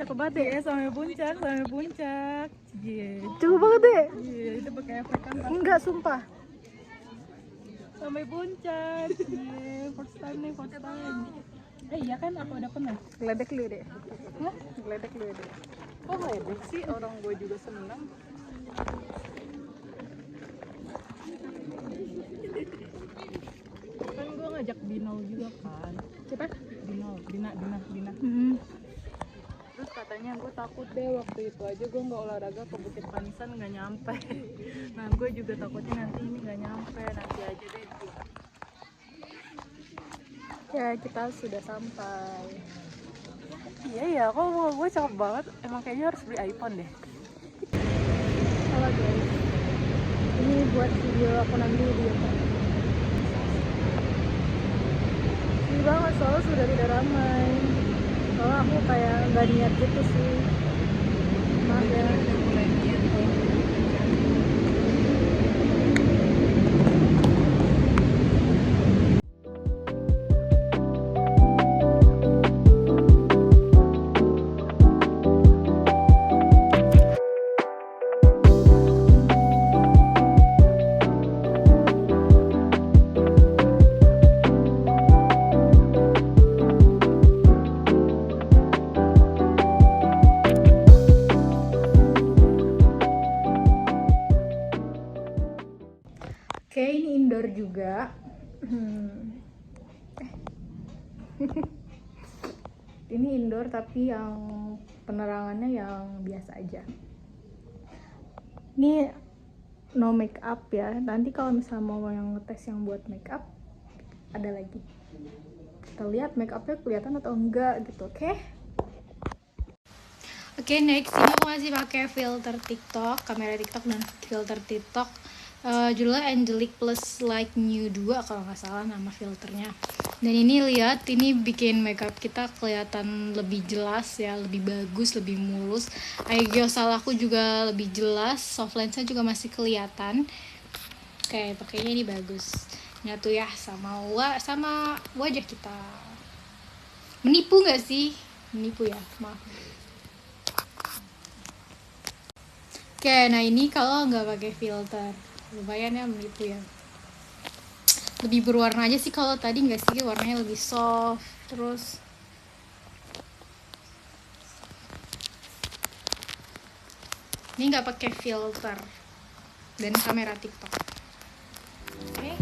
cakep banget deh. Sampai puncak, sampai puncak. Coba banget deh. Iya, itu pakai efek kan. Enggak, sumpah. Sampai puncak. First time nih, first time. Iya kan, aku udah pernah. Geledek lu deh. Hah? Geledek lu deh. Kok ngeledek sih? Orang gue juga seneng. Kan gue ngajak Binal juga kan. Siapa? Binal, Dina. Terus katanya gue takut deh, waktu itu aja gue nggak olahraga ke Bukit Panisan nggak nyampe. Nah gue juga takutnya nanti ini nggak nyampe, nanti aja deh. Ya, kita sudah sampai. Iya ya, kok muka gue cakep banget. Emang kayaknya harus beli iPhone deh. Halo guys. Ini buat video aku nanti di YouTube. Sedih banget soalnya sudah tidak ramai. Soalnya aku kayak nggak niat gitu sih. Maaf ya. Oke, ini indoor juga. Ini indoor tapi yang penerangannya yang biasa aja. Ini no make up ya. Nanti kalau misalnya mau yang ngetes yang buat make up, ada lagi. Kita lihat make upnya kelihatan atau enggak gitu, oke? Oke, next ini aku masih pakai filter TikTok, kamera TikTok dan filter TikTok. Judulnya Angelic plus like new 2 kalau nggak salah nama filternya. Dan ini lihat, ini bikin makeup kita kelihatan lebih jelas ya, lebih bagus, lebih mulus. Eyeglass aku juga lebih jelas, soft lensnya juga masih kelihatan. Oke, pakainya ini bagus. Nyatu ya sama wajah kita. Menipu nggak sih? Menipu ya, maaf. Oke, nah ini kalau nggak pakai filter, lumayan ya menipu ya. Lebih berwarna aja sih kalau tadi, nggak sih, warnanya lebih soft. Terus ini nggak pakai filter dan kamera TikTok. Oke.